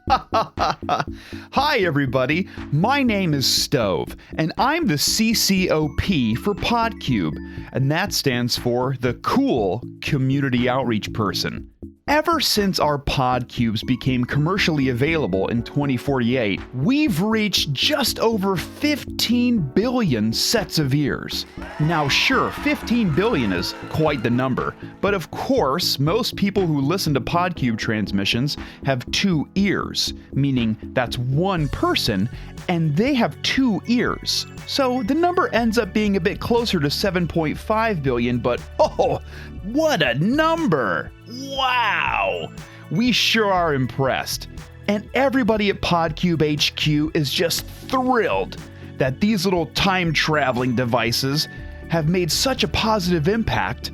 Hi, everybody. My name is Stove, and I'm the CCOP for PodCube, and that stands for the Cool Community Outreach Person. Ever since our PodCubes became commercially available in 2048, we've reached just over 15 billion sets of ears. Now sure, 15 billion is quite the number, but of course, most people who listen to PodCube transmissions have 2 ears, meaning that's one person, and they have 2 ears. So the number ends up being a bit closer to 7.5 billion, but oh, what a number! Wow! We sure are impressed. And everybody at PodCube HQ is just thrilled that these little time-traveling devices have made such a positive impact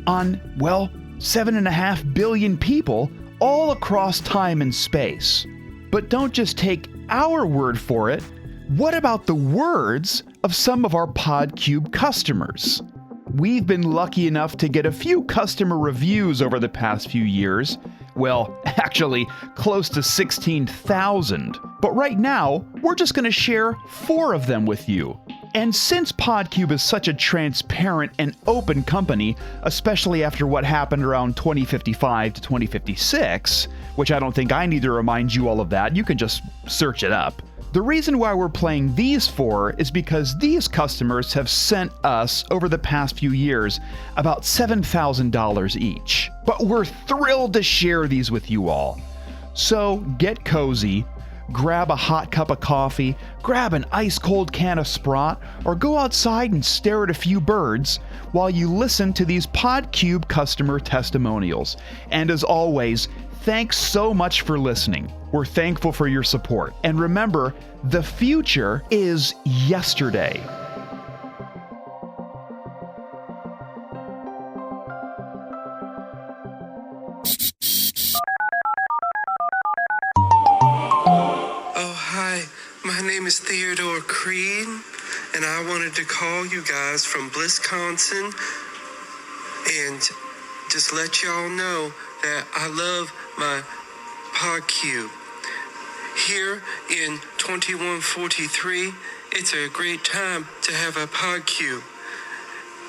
on, well, 7.5 billion people all across time and space. But don't just take our word for it. What about the words of some of our PodCube customers? We've been lucky enough to get a few customer reviews over the past few years. Well, actually, close to 16,000. But right now, we're just going to share 4 of them with you. And since PodCube is such a transparent and open company, especially after what happened around 2055 to 2056, which I don't think I need to remind you all of that, you can just search it up. The reason why we're playing these 4 is because these customers have sent us, over the past few years, about $7,000 each. But we're thrilled to share these with you all. So get cozy, grab a hot cup of coffee, grab an ice-cold can of Sprott, or go outside and stare at a few birds while you listen to these PodCube customer testimonials. And as always, thanks so much for listening. We're thankful for your support. And remember, the future is yesterday. Oh, hi. My name is Theodore Creed, and I wanted to call you guys from Wisconsin and just let y'all know that I love my PodCube. Here in 2143, it's a great time to have a PodCube.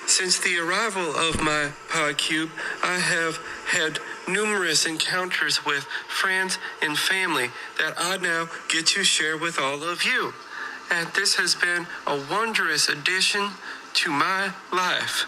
Since the arrival of my PodCube, I have had numerous encounters with friends and family that I now get to share with all of you. And this has been a wondrous addition to my life.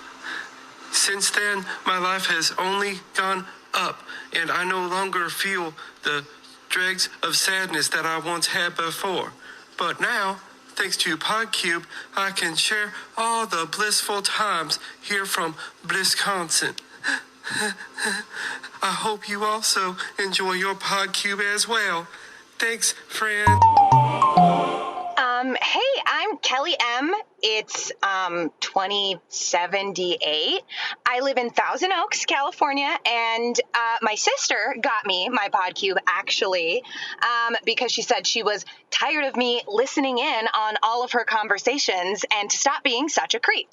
Since then, my life has only gone up, and I no longer feel the dregs of sadness that I once had before. But now, thanks to PodCube, I can share all the blissful times here from Wisconsin. I hope you also enjoy your PodCube as well. Thanks, friend. Hey, I'm Kelly M. It's 2078. I live in Thousand Oaks, California, and my sister got me my PodCube actually because she said she was tired of me listening in on all of her conversations and to stop being such a creep.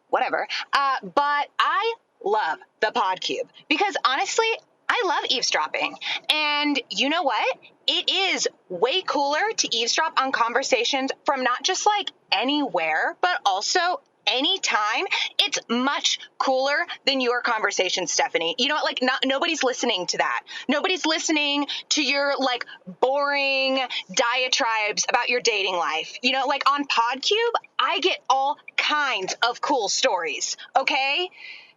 Whatever. But I love the PodCube because honestly, I love eavesdropping. And you know what? It is way cooler to eavesdrop on conversations from not just like anywhere, but also anytime. It's much cooler than your conversation, Stephanie. You know what? Like nobody's listening to that. Nobody's listening to your like boring diatribes about your dating life. You know, like on PodCube, I get all kinds of cool stories. Okay.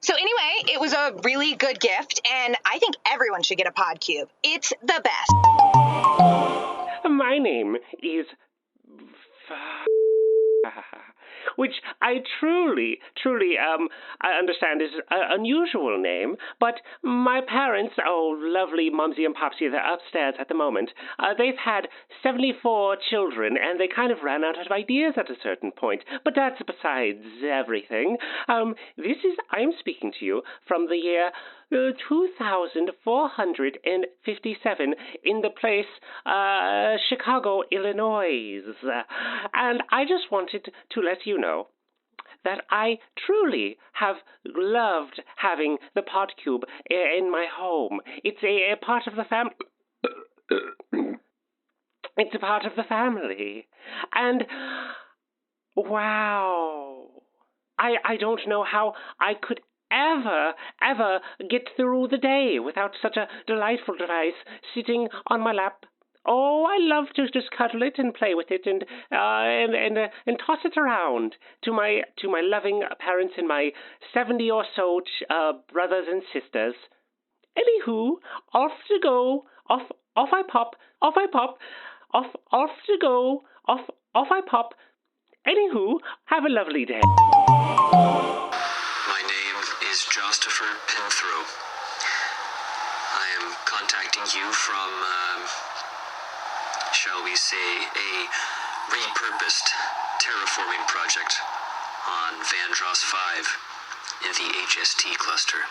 So anyway, it was a really good gift, and I think everyone should get a PodCube. It's the best. My name is... which I truly, I understand is an unusual name, but my parents, oh, lovely Mumsy and Popsy, they're upstairs at the moment. They've had 74 children, and they kind of ran out of ideas at a certain point, but that's besides everything. I'm speaking to you from the year 2457 in the place, Chicago, Illinois. And I just wanted to let you know that I truly have loved having the PodCube in my home. It's a part of the family. It's a part of the family. And, wow. I don't know how I could ever get through the day without such a delightful device sitting on my lap. Oh, I love to just cuddle it and play with it and toss it around to my loving parents and my 70 or so brothers and sisters. Anywho, off to go. Off I pop. Off I pop. Off to go. Off I pop. Anywho, have a lovely day. My name is Jostopher Pinthrow. I am contacting you from, shall we say, a repurposed terraforming project on Vandross 5 in the HST cluster.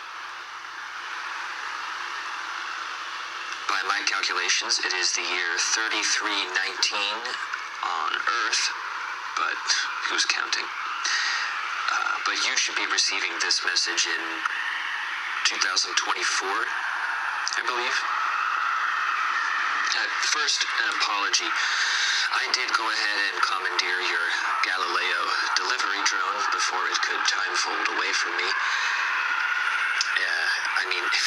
By my calculations, it is the year 3319 on Earth, but who's counting? But you should be receiving this message in 2024, I believe. First, an apology. I did go ahead and commandeer your Galileo delivery drone before it could timefold away from me. I mean, if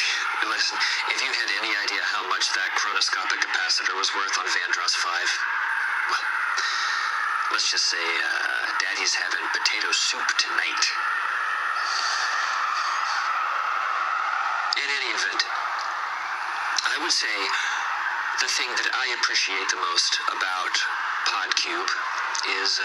you had any idea how much that chronoscopic capacitor was worth on Vandross 5, well, let's just say Daddy's having potato soup tonight. In any event, I would say the thing that I appreciate the most about PodCube is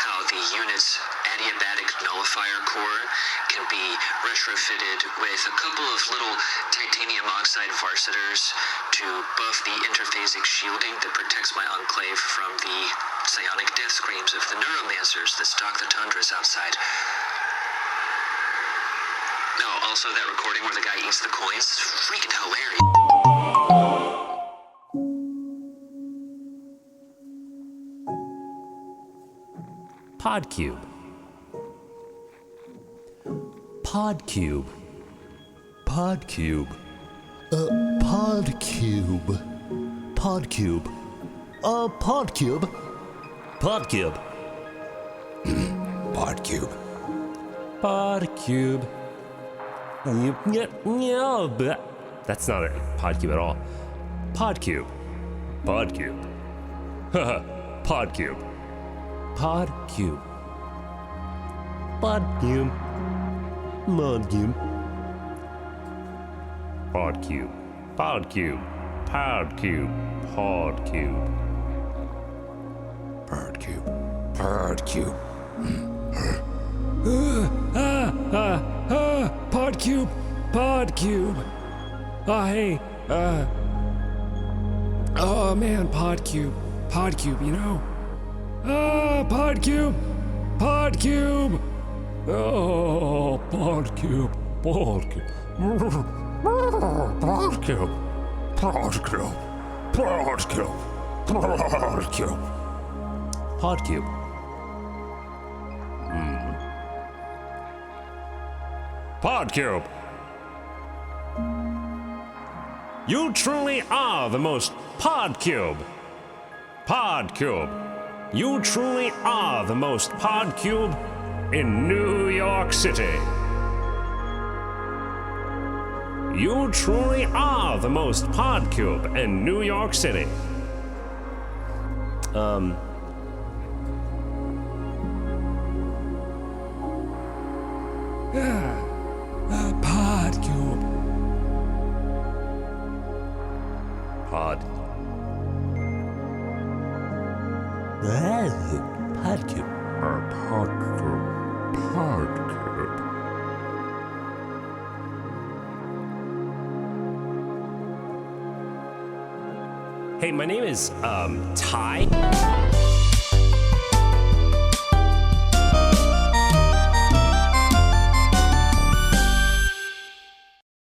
how the unit's adiabatic nullifier core can be retrofitted with a couple of little titanium oxide varsitors to buff the interphasic shielding that protects my enclave from the psionic death screams of the neuromancers that stalk the tundras outside. Oh, also that recording where the guy eats the coins is freaking hilarious. PodCube. PodCube. PodCube. PodCube. PodCube. PodCube. PodCube. PodCube. PodCube. Yeah, that's not a PodCube at all. PodCube. PodCube. PodCube. PodCube. PodCube. PodCube. PodCube. PodCube. PodCube. PodCube. PodCube. PodCube. PodCube. Hey. Oh man, PodCube. PodCube, you know. PodCube! PodCube! Oh, PodCube! PodCube! PodCube! PodCube! PodCube! PodCube! PodCube. PodCube! You truly are the most PodCube! PodCube! You truly are the most PodCube in New York City. You truly are the most PodCube in New York City. PodCube. PodCube. PodCube. PodCube. Hey, my name is, Ty.